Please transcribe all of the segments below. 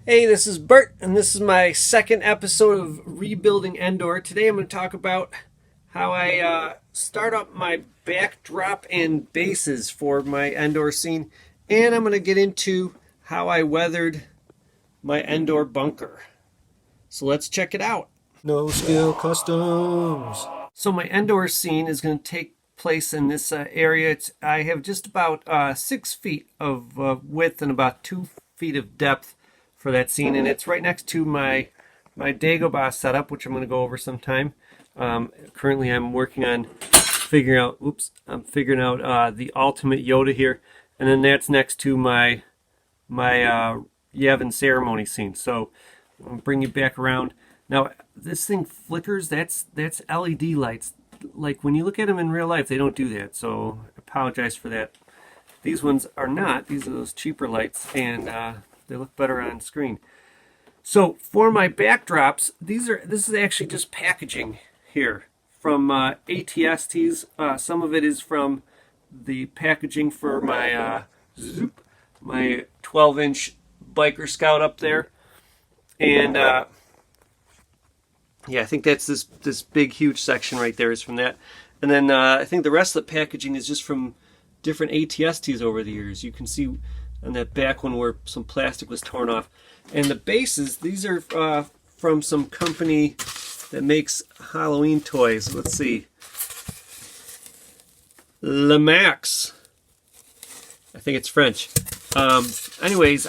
Hey, this is Bert, and this is my second episode of Rebuilding Endor. Today I'm going to talk about how I start up my backdrop and bases for my Endor scene, and I'm going to get into how I weathered my Endor bunker. So let's check it out. No Skill Customs. So my Endor scene is going to take place in this area. I have just about 6 feet of width and about 2 feet of depth for that scene, and it's right next to my Dagobah setup, which I'm going to go over sometime. Currently, I'm working on figuring out. The ultimate Yoda here, and then that's next to my Yavin ceremony scene. So I'll bring you back around. Now this thing flickers. That's LED lights. Like when you look at them in real life, they don't do that. So I apologize for that. These ones are not. These are those cheaper lights, and they look better on screen. So for my backdrops, this is actually just packaging here from ATSTs. Some of it is from the packaging for my 12-inch Biker Scout up there, and yeah, I think that's this big huge section right there is from that. And then I think the rest of the packaging is just from different ATSTs over the years. You can see on that back one where some plastic was torn off. And the bases, these are from some company that makes Halloween toys. Let's see. Le Max. I think it's French. Anyways,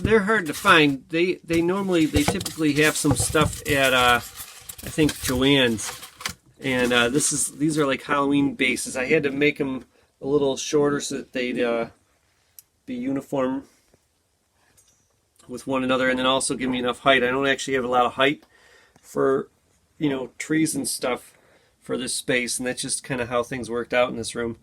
they're hard to find. They typically have some stuff at I think Joann's, and these are like Halloween bases. I had to make them a little shorter so that they'd be uniform with one another, and then also give me enough height. I don't actually have a lot of height for trees and stuff for this space, and that's just kind of how things worked out in this room.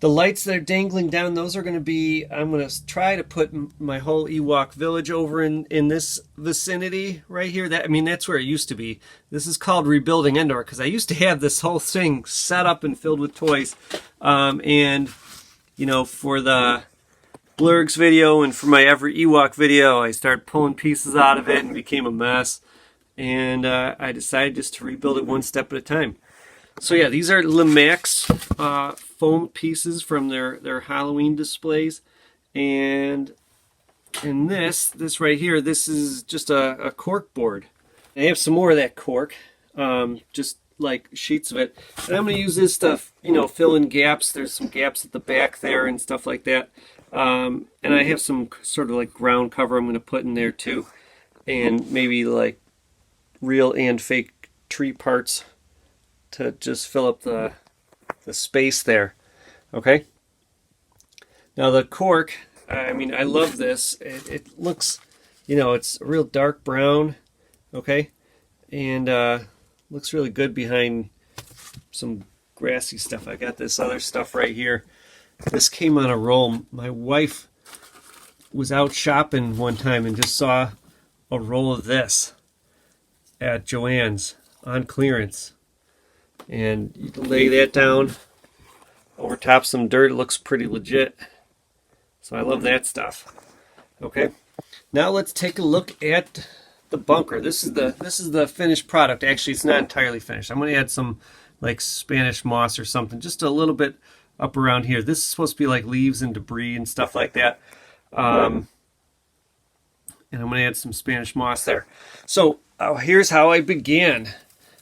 The lights that are dangling down, those are going to be, I'm going to try to put my whole Ewok village over in this vicinity right here. That's where it used to be. This is called Rebuilding Endor because I used to have this whole thing set up and filled with toys. And, for the Blurgs video and for my every Ewok video, I started pulling pieces out of it and it became a mess. And I decided just to rebuild it one step at a time. So yeah, these are Lemax foam pieces from their Halloween displays, and in this right here, this is just a cork board. I have some more of that cork, just like sheets of it, and I'm going to use this to fill in gaps. There's some gaps at the back there and stuff like that, and I have some sort of like ground cover I'm going to put in there too, and maybe like real and fake tree parts to just fill up the space there. Okay. Now the cork, I love this. It looks, it's a real dark brown. Okay, and looks really good behind some grassy stuff. I got this other stuff right here. This came on a roll. My wife was out shopping one time and just saw a roll of this at Joann's on clearance. And you can lay that down over top some dirt. It looks pretty legit. So I love that stuff. Okay. Now let's take a look at the bunker. This is the finished product. Actually, it's not entirely finished. I'm going to add some like Spanish moss or something, just a little bit up around here. This is supposed to be like leaves and debris and stuff like that. And I'm going to add some Spanish moss there. So here's how I began.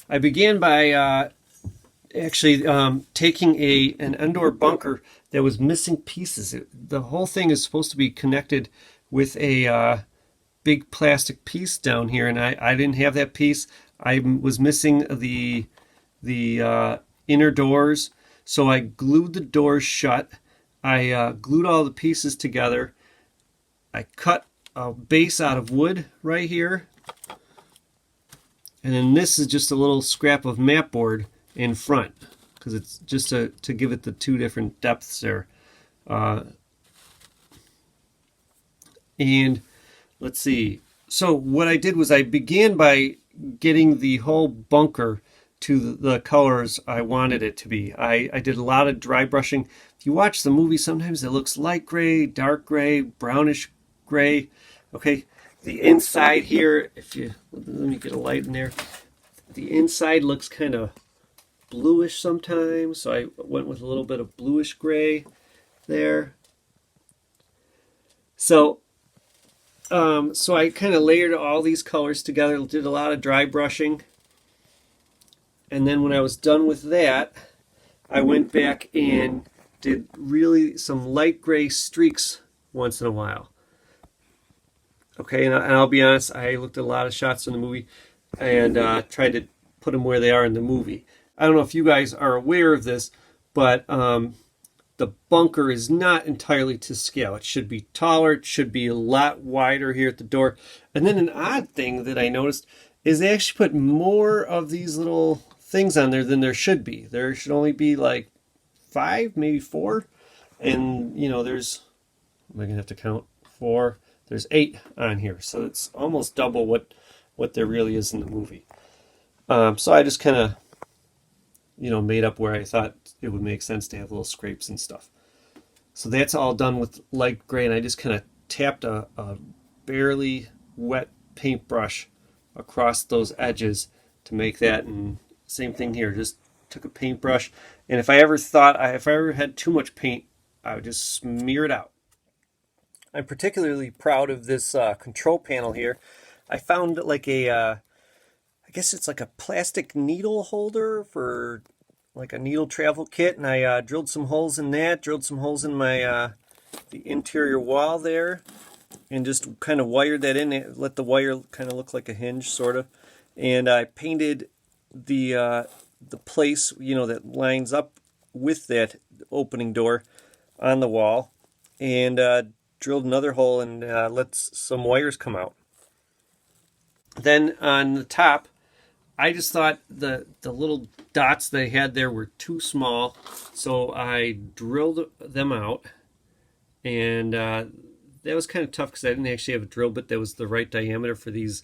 I began by actually taking an Endor bunker that was missing pieces. The whole thing is supposed to be connected with a big plastic piece down here, and I didn't have that piece. I was missing the inner doors, so I glued the doors shut. I glued all the pieces together. I cut a base out of wood right here, and then this is just a little scrap of mat board in front, because it's just to give it the two different depths there. And let's see. So what I did was I began by getting the whole bunker to the colors I wanted it to be. I did a lot of dry brushing. If you watch the movie, sometimes it looks light gray, dark gray, brownish gray. Okay, The inside here, let me get a light in there. The inside looks kind of bluish sometimes, so I went with a little bit of bluish gray there. So I kind of layered all these colors together, did a lot of dry brushing, and then when I was done with that, I went back and did really some light gray streaks once in a while. Okay, and I'll be honest, I looked at a lot of shots in the movie and tried to put them where they are in the movie. I don't know if you guys are aware of this, but the bunker is not entirely to scale. It should be taller. It should be a lot wider here at the door. And then an odd thing that I noticed is they actually put more of these little things on there than there should be. There should only be like 5, maybe 4. And, you know, there's, am I going to have to count? 4. There's 8 on here. So it's almost double what there really is in the movie. So I just kind of, you know, made up where I thought it would make sense to have little scrapes and stuff. So that's all done with light gray, and I just kind of tapped a barely wet paintbrush across those edges to make that. And same thing here, just took a paintbrush, and if I ever had too much paint, I would just smear it out. I'm particularly proud of this control panel here. I found like I guess it's like a plastic needle holder for like a needle travel kit, and I drilled some holes in that, drilled some holes in my the interior wall there, and just kind of wired that in, let the wire kind of look like a hinge sort of, and I painted the place, you know, that lines up with that opening door on the wall, and drilled another hole and let some wires come out. Then on the top, I just thought the little dots they had there were too small, so I drilled them out, and that was kind of tough because I didn't actually have a drill bit that was the right diameter for these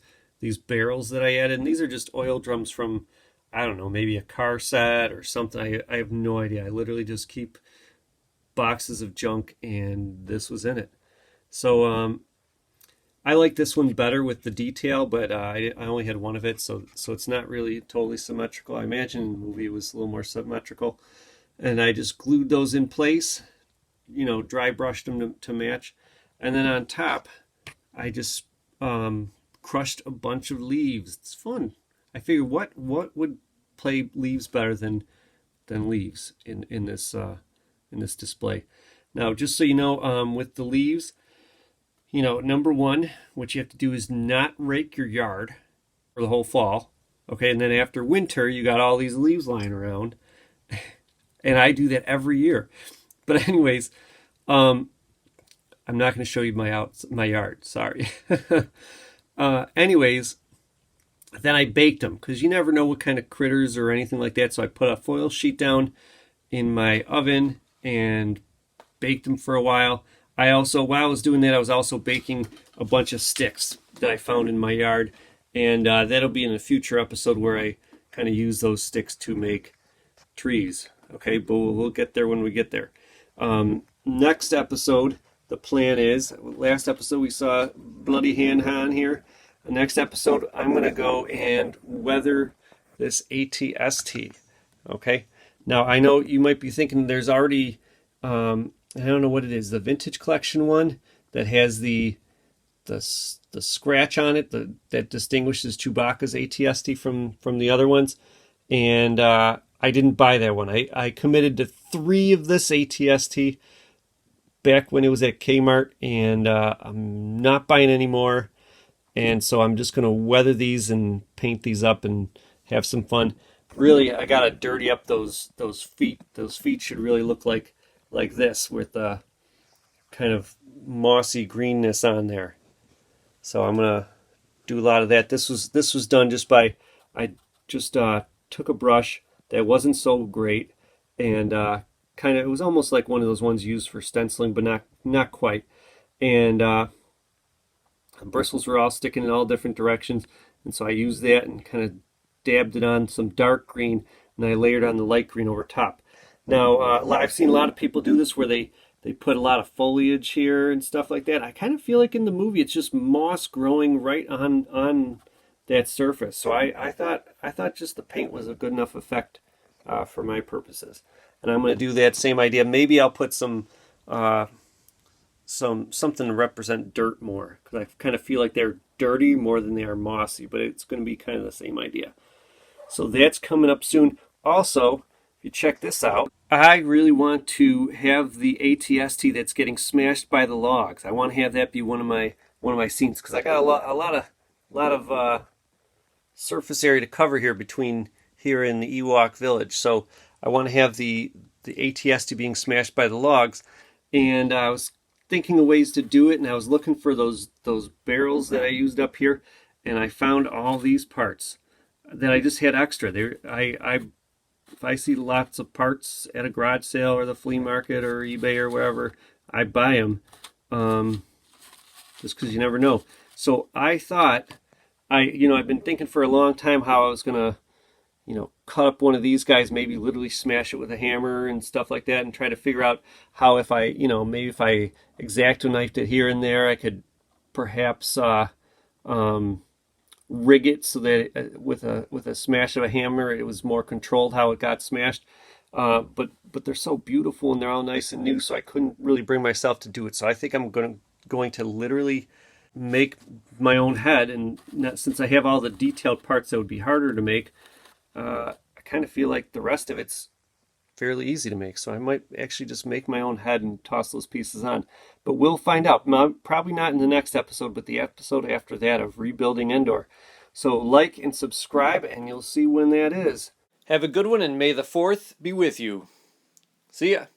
barrels that I added. And these are just oil drums from, I don't know, maybe a car set or something. I have no idea. I literally just keep boxes of junk, and this was in it. So I like this one better with the detail, but I only had one of it, so it's not really totally symmetrical. I imagine the movie was a little more symmetrical. And I just glued those in place, you know, dry brushed them to match. And then on top, I just crushed a bunch of leaves. It's fun. I figured what would play leaves better than leaves in this display. Now, just so you know, with the leaves, you know, number one, what you have to do is not rake your yard for the whole fall. Okay, and then after winter, you got all these leaves lying around. And I do that every year. But anyways, I'm not going to show you my yard. Sorry. Anyways, then I baked them because you never know what kind of critters or anything like that. So I put a foil sheet down in my oven and baked them for a while. While I was doing that, I was also baking a bunch of sticks that I found in my yard, and that'll be in a future episode where I kind of use those sticks to make trees. Okay, but we'll get there when we get there. Next episode, the plan is, last episode we saw Bloody Hand Han here. The next episode, I'm going to go and weather this ATST. Okay, now I know you might be thinking there's already I don't know what it is, the vintage collection one that has the scratch on it that distinguishes Chewbacca's ATST from the other ones, and I didn't buy that one. I committed to 3 of this ATST back when it was at Kmart, and I'm not buying any more, and so I'm just going to weather these and paint these up and have some fun. Really, I got to dirty up those feet. Those feet should really look like this with a kind of mossy greenness on there. So I'm gonna do a lot of that. This was done just by, I just took a brush that wasn't so great and it was almost like one of those ones used for stenciling, but not quite. And the bristles were all sticking in all different directions, and so I used that and kind of dabbed it on some dark green, and I layered on the light green over top. Now, I've seen a lot of people do this where they they put a lot of foliage here and stuff like that. I kind of feel like in the movie it's just moss growing right on that surface. So I thought just the paint was a good enough effect for my purposes. And I'm going to do that same idea. Maybe I'll put something to represent dirt more, because I kind of feel like they're dirty more than they are mossy, but it's going to be kind of the same idea. So that's coming up soon. Also, if you check this out, I really want to have the ATST that's getting smashed by the logs. I want to have that be one of my scenes, because I got a lot of surface area to cover here between here and the Ewok village. So I want to have the ATST being smashed by the logs, and I was thinking of ways to do it, and I was looking for those barrels that I used up here, and I found all these parts that I just had extra. If I see lots of parts at a garage sale or the flea market or eBay or wherever, I buy them, just because you never know. So I thought, I've been thinking for a long time how I was gonna, cut up one of these guys, maybe literally smash it with a hammer and stuff like that, and try to figure out how, if I, maybe if I X-Acto knifed it here and there, I could perhaps rig it so that with a smash of a hammer, it was more controlled how it got smashed. But they're so beautiful and they're all nice and new, so I couldn't really bring myself to do it. So I think I'm going to literally make my own head, and since I have all the detailed parts that would be harder to make, I kind of feel like the rest of it's fairly easy to make. So I might actually just make my own head and toss those pieces on. But we'll find out. Probably not in the next episode, but the episode after that of Rebuilding Endor. So like and subscribe, and you'll see when that is. Have a good one, and may the 4th be with you. See ya.